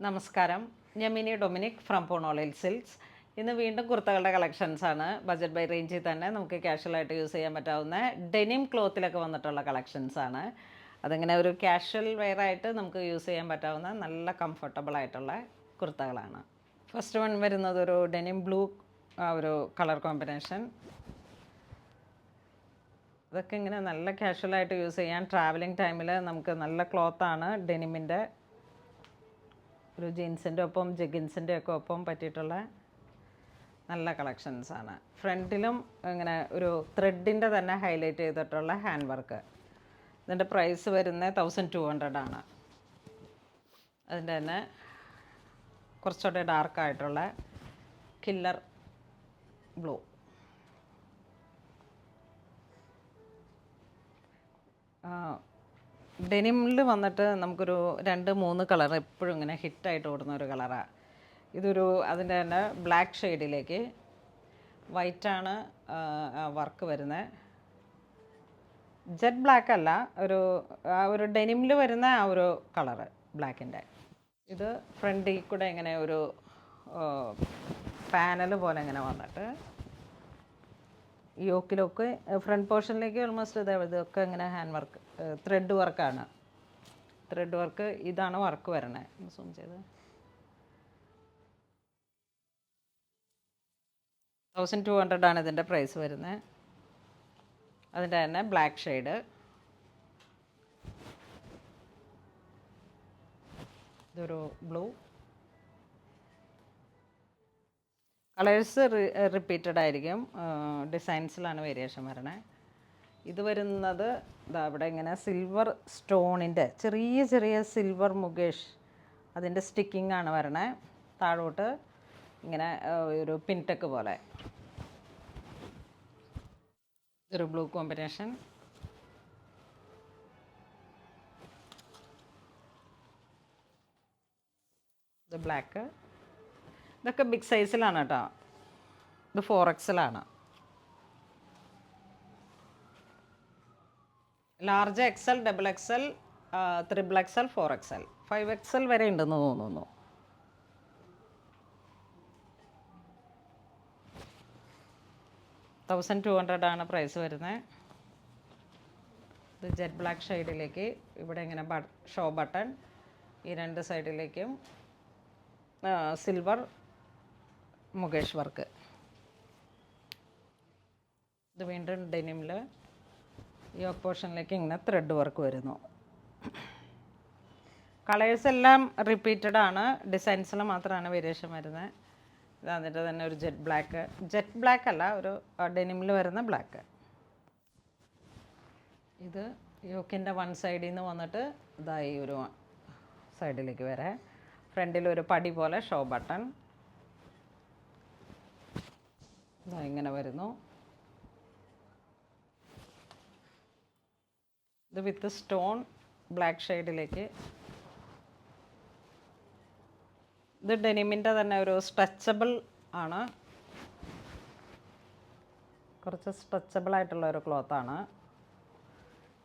നമസ്കാരം, ഞാൻ mini Dominic from പോണോളിൽ silks. ഇന്ന് വീണ്ടും കുർത്തകളുടെ കളക്ഷൻസാണ്. ബജറ്റ് ബൈ റേഞ്ചിൽ തന്നെ നമുക്ക് കാഷ്വലായിട്ട് യൂസ് ചെയ്യാൻ പറ്റാവുന്ന ഡെനിം ക്ലോത്തിലൊക്കെ വന്നിട്ടുള്ള കളക്ഷൻസാണ്. അതിങ്ങനെ ഒരു കാഷ്വൽ വെയറായിട്ട് നമുക്ക് യൂസ് ചെയ്യാൻ പറ്റാവുന്ന നല്ല കംഫർട്ടബിൾ ആയിട്ടുള്ള കുർത്തകളാണ്. ഫസ്റ്റ് വൺ വരുന്നത് ഒരു ഡെനിം ബ്ലൂ ഒരു കളർ കോമ്പിനേഷൻ. ഇതൊക്കെ ഇങ്ങനെ നല്ല കാഷ്വലായിട്ട് യൂസ് ചെയ്യാൻ ട്രാവലിംഗ് ടൈമിൽ നമുക്ക് നല്ല ക്ലോത്താണ്. ഡെനിമിൻ്റെ ഒരു ജീൻസിൻ്റെ ഒപ്പം ജഗിൻസിൻ്റെ ഒക്കെ ഒപ്പം പറ്റിയിട്ടുള്ള നല്ല കളക്ഷൻസാണ്. ഫ്രണ്ടിലും ഇങ്ങനെ ഒരു ത്രെഡിൻ്റെ തന്നെ ഹൈലൈറ്റ് ചെയ്തിട്ടുള്ള ഹാൻഡ് വർക്ക്. ഇതിൻ്റെ പ്രൈസ് വരുന്നത് 1200 ആണ്. അതിൻ്റെ തന്നെ കുറച്ചുകൂടെ ഡാർക്കായിട്ടുള്ള കില്ലർ ബ്ലൂ. ഡെനിമിൽ വന്നിട്ട് നമുക്കൊരു 2-3 കളർ എപ്പോഴും ഇങ്ങനെ ഹിറ്റായിട്ട് ഓടുന്ന ഒരു കളറാണ്. ഇതൊരു അതിൻ്റെ തന്നെ ബ്ലാക്ക് ഷെയ്ഡിലേക്ക് വൈറ്റാണ് വർക്ക് വരുന്നത്. ജെറ്റ് ബ്ലാക്ക് അല്ല, ഒരു ഡെനിമിൽ വരുന്ന ആ ഒരു കളറ് ബ്ലാക്കിൻ്റെ. ഇത് ഫ്രണ്ടിൽ കൂടെ ഇങ്ങനെ ഒരു പാനൽ പോലെ ഇങ്ങനെ വന്നിട്ട് യോക്കിലൊക്കെ ഫ്രണ്ട് പോർഷനിലേക്ക് ഓൾമോസ്റ്റ് ഇതൊക്കെ ഇങ്ങനെ ഹാൻഡ് വർക്ക് ത്രെഡ് വർക്കാണ്. ത്രെഡ് വർക്ക് ഇതാണ് വർക്ക് വരണേ. സൂം ചെയ്ത് 1200 ആണ് ഇതിൻ്റെ പ്രൈസ് വരുന്നത്. അതിൻ്റെ തന്നെ ബ്ലാക്ക് ഷെയ്ഡ്, ഇതൊരു ബ്ലൂ. കളേഴ്സ് റിപ്പീറ്റഡ് ആയിരിക്കും, ഡിസൈൻസിലാണ് വേരിയേഷൻ വരണേ. ഇത് വരുന്നത് ഇതാ ഇവിടെ ഇങ്ങനെ സിൽവർ സ്റ്റോണിൻ്റെ ചെറിയ ചെറിയ സിൽവർ മുകേഷ് അതിൻ്റെ സ്റ്റിക്കിംഗ് ആണ് വരണേ. താഴോട്ട് ഇങ്ങനെ ഒരു പിൻടെക്ക് പോലെ ഒരു ബ്ലൂ കോമ്പിനേഷൻ. ഇത് ബ്ലാക്ക്. ഇതൊക്കെ ബിഗ് സൈസിലാണ് കേട്ടോ. ഇത് 4XL ആണ്. Large XL, XXL, XXL, 4XL, 5XL വരെ ഉണ്ടെന്ന് തോന്നുന്നു. $1200 പ്രൈസ് വരുന്നത്. ഇത് ജെറ്റ് ബ്ലാക്ക് ഷെയ്ഡിലേക്ക് ഇവിടെ ഇങ്ങനെ ഷോ ബട്ടൺ ഈ 2 സൈഡിലേക്കും സിൽവർ മുകേഷ് വർക്ക്. ഇത് വീണ്ടും ഡെനിമിൽ ഈ പോർഷനിലേക്ക് ഇങ്ങനെ ത്രെഡ് വർക്ക് വരുന്നു. കളേഴ്സ് എല്ലാം റിപ്പീറ്റഡ് ആണ്, ഡിസൈൻസിൽ മാത്രമാണ് വേരിയേഷൻ വരുന്നത്. ഇത് അതിൻ്റെ തന്നെ ഒരു ജെറ്റ് ബ്ലാക്ക് അല്ല, ഒരു ഡെനിമിൽ വരുന്ന ബ്ലാക്ക്. ഇത് യോക്കിൻ്റെ വൺ സൈഡിൽ നിന്ന് വന്നിട്ട് ഇതായി ഒരു സൈഡിലേക്ക് വരെ ഫ്രണ്ടിൽ ഒരു പടി പോലെ ഷോ ബട്ടൺ ഇതാ ഇങ്ങനെ വരുന്നു. ഇത് വിത്ത് സ്റ്റോൺ ബ്ലാക്ക് ഷെയ്ഡിലേക്ക്. ഇത് ഡെനിമിൻ്റെ തന്നെ ഒരു സ്ട്രെച്ചബിൾ ആണ്, കുറച്ച് സ്ട്രെച്ചബിൾ ആയിട്ടുള്ള ഒരു ക്ലോത്താണ്.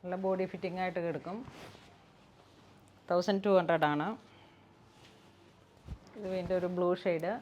നല്ല ബോഡി ഫിറ്റിംഗ് ആയിട്ട് കിടക്കും. 1200 ആണ്. ഇത് വീണ്ടും ഒരു ബ്ലൂ ഷെയ്ഡ്.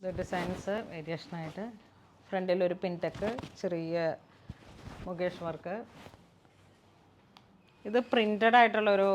ഇത് ഡിസൈൻസ് വേരിയേഷനായിട്ട് ഫ്രണ്ടിലൊരു പിൻടെക്ക്, ചെറിയ മുകേഷ് വർക്ക്. ഇത് പ്രിൻ്റഡ് ആയിട്ടുള്ളൊരു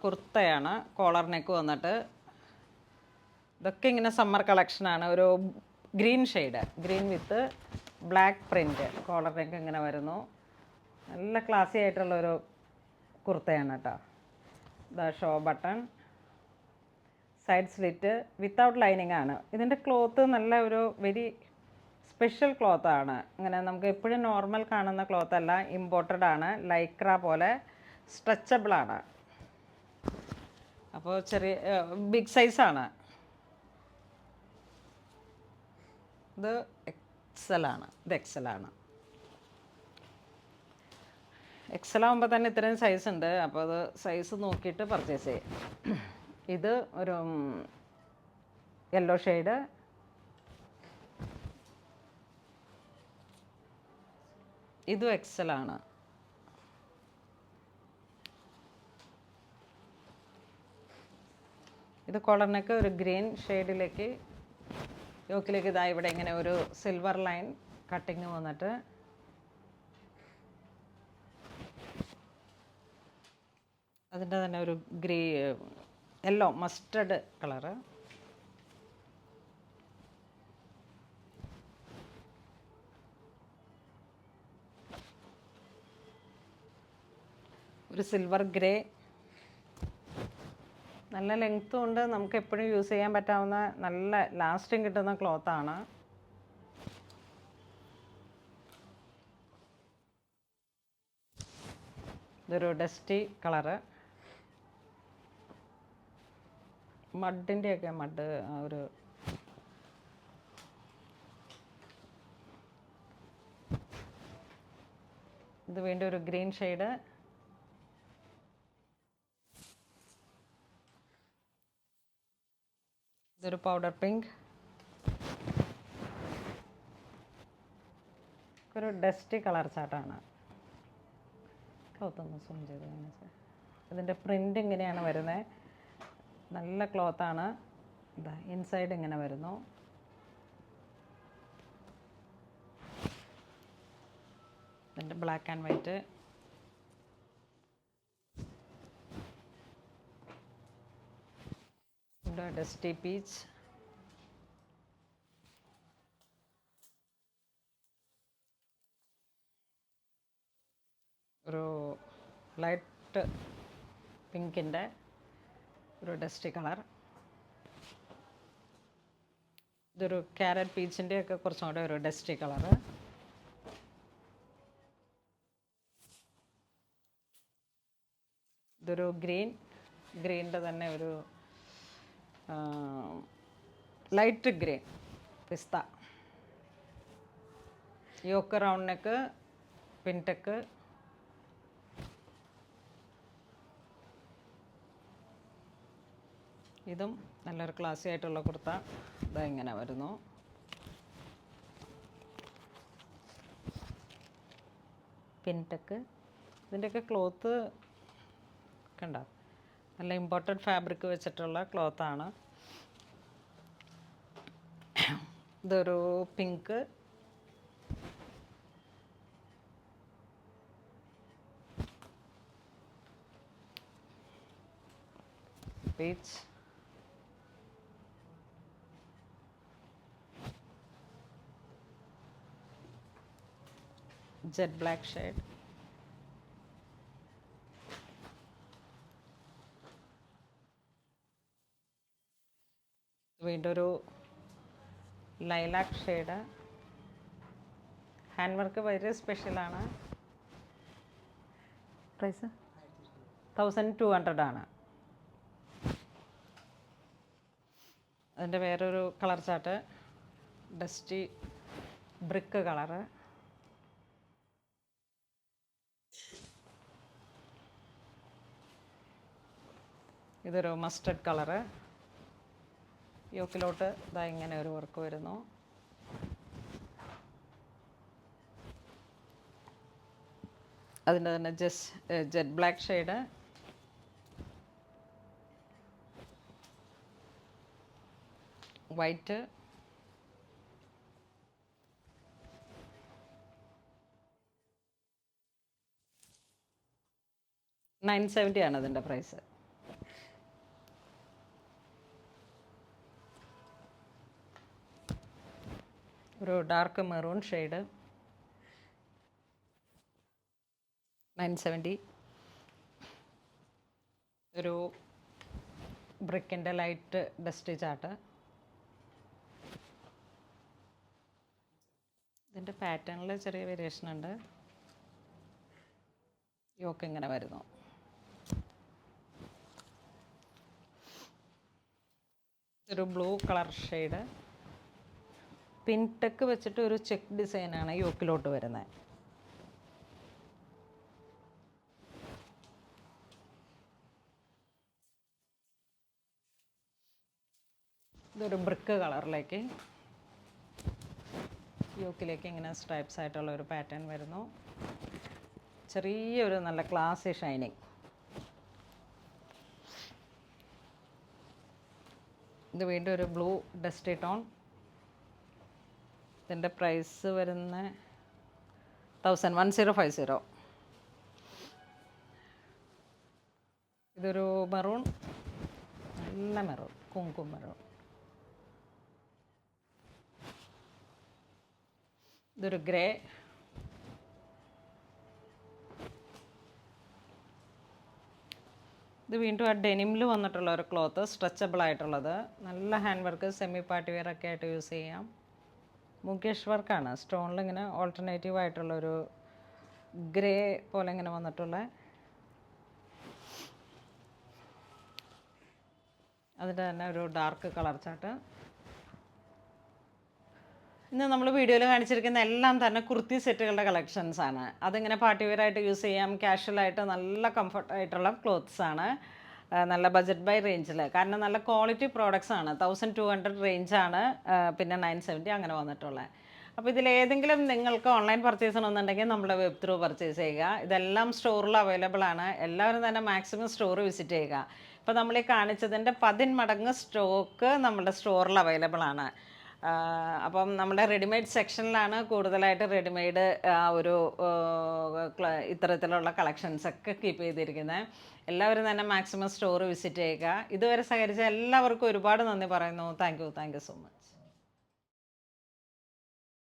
കുർത്തയാണ്, കോളർ നെക്ക് വന്നിട്ട്. ഇതൊക്കെ ഇങ്ങനെ സമ്മർ കളക്ഷനാണ്. ഒരു green shade, green with black print collar neck ഇങ്ങനെ വരുന്നു. നല്ല ക്ലാസി ആയിട്ടുള്ളൊരു കുർത്തയാണ് കേട്ടോ. ഇതാ show button, side slit without lining ആണ്. ഇതിൻ്റെ ക്ലോത്ത് നല്ല ഒരു വെരി സ്പെഷ്യൽ ക്ലോത്താണ്. ഇങ്ങനെ നമുക്ക് എപ്പോഴും നോർമൽ കാണുന്ന ക്ലോത്തല്ല, ഇമ്പോർട്ടഡ് ആണ്. ലൈക്ര പോലെ സ്ട്രെച്ചബിളാണ്. അപ്പോൾ ചെറിയ ബിഗ് സൈസാണ്. ഇത് XL ആണ്. ഇത് XL ആണ്. XL ആകുമ്പോൾ തന്നെ ഇത്രയും സൈസ് ഉണ്ട്. അപ്പോൾ അത് സൈസ് നോക്കിയിട്ട് പർച്ചേസ് ചെയ്യാം. ഇത് ഒരു യെല്ലോ ഷെയ്ഡ്, ഇതും എക്സൽ ആണ്. ഇത് കോളർ നെക്ക് ഒരു ഗ്രീൻ ഷെയ്ഡിലേക്ക്, യോക്കിലേക്ക് ഇതാ ഇവിടെ ഇങ്ങനെ ഒരു സിൽവർ ലൈൻ കട്ടിങ് വന്നിട്ട് അതിൻ്റെ തന്നെ ഒരു യെല്ലോ മസ്റ്റർഡ് കളറ്. ഒരു സിൽവർ ഗ്രേ. നല്ല ലെങ്ത്തും ഉണ്ട്, നമുക്ക് എപ്പോഴും യൂസ് ചെയ്യാൻ പറ്റാവുന്ന നല്ല ലാസ്റ്റിങ് കിട്ടുന്ന ക്ലോത്താണ്. ഇതൊരു ഡസ്റ്റി കളറ്. മഡിൻ്റെയൊക്കെ മഡ് ഒരു ഇത് വീണ്ടും ഒരു ഗ്രീൻ ഷെയ്ഡ്. ഇതൊരു പൗഡർ പിങ്ക്. ഒരു ഡസ്റ്റി കളർ ചാട്ടാണ്. ക്ലോത്തൊന്ന് സൂം ചെയ്ത് കാണിച്ചാൽ ഇതിൻ്റെ പ്രിൻ്റ് ഇങ്ങനെയാണ് വരുന്നത്. നല്ല ക്ലോത്താണ്. ഇതാ ഇൻസൈഡ് ഇങ്ങനെ വരുന്നു. ഇതിൻ്റെ black and white. Dusty peach. ഒരു ലൈറ്റ് പിങ്കിൻ്റെ ഒരു ഡസ്റ്റി കളർ. ഇതൊരു ക്യാരറ്റ് പീച്ചിൻ്റെയൊക്കെ കുറച്ചും കൂടെ ഒരു ഡസ്റ്റി കളറ്. ഇതൊരു ഗ്രീനിൻ്റെ തന്നെ ഒരു light green pista. Yoke round neck, pintuck. ഇതും നല്ലൊരു ക്ലാസി ആയിട്ടുള്ള കുർത്ത. ഇതാ ഇങ്ങനെ വരുന്നു. പിൻടെക്ക്. ഇതിൻ്റെയൊക്കെ ക്ലോത്ത് കണ്ട നല്ല ഇമ്പോർട്ടഡ് ഫാബ്രിക് വെച്ചിട്ടുള്ള ക്ലോത്താണ്. ഇതൊരു pink. Peach. Jet black shade. വീണ്ടും ഒരു ലൈലാക്ക് ഷെയ്ഡ്. ഹാൻഡ് വർക്ക് വളരെ സ്പെഷ്യലാണ്. പ്രൈസ് 1200 ആണ്. അതിൻ്റെ വേറൊരു colour chart dusty brick colour. ഇതൊരു മസ്റ്റർഡ് കളറ്. യോക്കിലോട്ട് ഇതാ ഇങ്ങനെ ഒരു വർക്ക് വരുന്നു. അതിൻ്റെ തന്നെ ജെറ്റ് ബ്ലാക്ക് ഷെയ്ഡ്. വൈറ്റ്. $970 ആണ് അതിൻ്റെ പ്രൈസ്. ഒരു ഡാർക്ക് മെറൂൺ ഷെയ്ഡ്. 970. ഒരു ബ്രിക്കിൻ്റെ ലൈറ്റ് ഡസ്റ്റി ചാർട്ട്. ഇതിൻ്റെ പാറ്റേണിൽ ചെറിയ വേരിയേഷൻ ഉണ്ട്. യോക്ക് ഇങ്ങനെ വരുന്നു. ഒരു ബ്ലൂ കളർ ഷെയ്ഡ്. പിൻടെക്ക് വെച്ചിട്ട് ഒരു ചെക്ക് ഡിസൈനാണ് യോക്കിലോട്ട് വരുന്നത്. ഇതൊരു ബ്രിക്ക് കളറിലേക്ക്. യോക്കിലേക്ക് ഇങ്ങനെ സ്ട്രൈപ്സ് ആയിട്ടുള്ള ഒരു പാറ്റേൺ വരുന്നു. ചെറിയൊരു നല്ല ക്ലാസി ഷൈനിങ്. ഇത് വീണ്ടും ഒരു ബ്ലൂ ഡസ്റ്റി ടോൺ. ഇതിൻ്റെ പ്രൈസ് വരുന്ന 1050. ഇതൊരു മെറൂൺ, നല്ല മെറൂൺ, കുങ്കും മെറൂൺ. ഇതൊരു ഗ്രേ. ഇത് വീണ്ടും ആ ഡെനിമിൽ വന്നിട്ടുള്ള ഒരു ക്ലോത്ത്, സ്ട്രെച്ചബിൾ ആയിട്ടുള്ളത്, നല്ല hand work, semi party wear ഒക്കെ ആയിട്ട് യൂസ് ചെയ്യാം. മുകേഷ് വർക്കാണ്, സ്റ്റോണിൽ ഇങ്ങനെ ഓൾട്ടർനേറ്റീവ് ആയിട്ടുള്ളൊരു ഗ്രേ പോലെ ഇങ്ങനെ വന്നിട്ടുള്ള. അതിൻ്റെ തന്നെ ഒരു ഡാർക്ക് കളർ ചാർട്ട്. ഇന്ന് നമ്മൾ വീഡിയോയിൽ കാണിച്ചിരിക്കുന്ന എല്ലാം തന്നെ കുർത്തി സെറ്റുകളുടെ കളക്ഷൻസ് ആണ്. അതിങ്ങനെ പാർട്ടി വെയർ ആയിട്ട് യൂസ് ചെയ്യാം, കാഷ്വലായിട്ട് നല്ല കംഫർട്ടായിട്ടുള്ള ക്ലോത്ത്സ് ആണ്. നല്ല ബഡ്ജറ്റ് ബൈ റേഞ്ചിൽ, കാരണം നല്ല ക്വാളിറ്റി പ്രോഡക്റ്റ്സ് ആണ്. 1200 റേഞ്ചാണ്, പിന്നെ 970 അങ്ങനെ വന്നിട്ടുള്ളത്. അപ്പോൾ ഇതിലേതെങ്കിലും നിങ്ങൾക്ക് ഓൺലൈൻ പർച്ചേസ് ചെയ്യണമെന്നുണ്ടെങ്കിൽ നമ്മുടെ വെബ് ത്രൂ പർച്ചേസ് ചെയ്യുക. ഇതെല്ലാം സ്റ്റോറിൽ അവൈലബിൾ ആണ്. എല്ലാവരും തന്നെ മാക്സിമം സ്റ്റോർ വിസിറ്റ് ചെയ്യുക. ഇപ്പോൾ നമ്മൾ ഈ കാണിച്ചതിൻ്റെ 10 മടങ്ങ് സ്റ്റോക്ക് നമ്മുടെ സ്റ്റോറിൽ അവൈലബിൾ ആണ്. അപ്പം നമ്മുടെ റെഡിമെയ്ഡ് സെക്ഷനിലാണ് കൂടുതലായിട്ട് റെഡിമെയ്ഡ് ഒരു ഇത്തരത്തിലുള്ള കളക്ഷൻസൊക്കെ കീപ്പ് ചെയ്തിരിക്കുന്നത്. എല്ലാവരും തന്നെ മാക്സിമം സ്റ്റോർ വിസിറ്റ് ചെയ്യുക. ഇതുവരെ സഹകരിച്ച എല്ലാവർക്കും ഒരുപാട് നന്ദി പറയുന്നു. Thank you so much.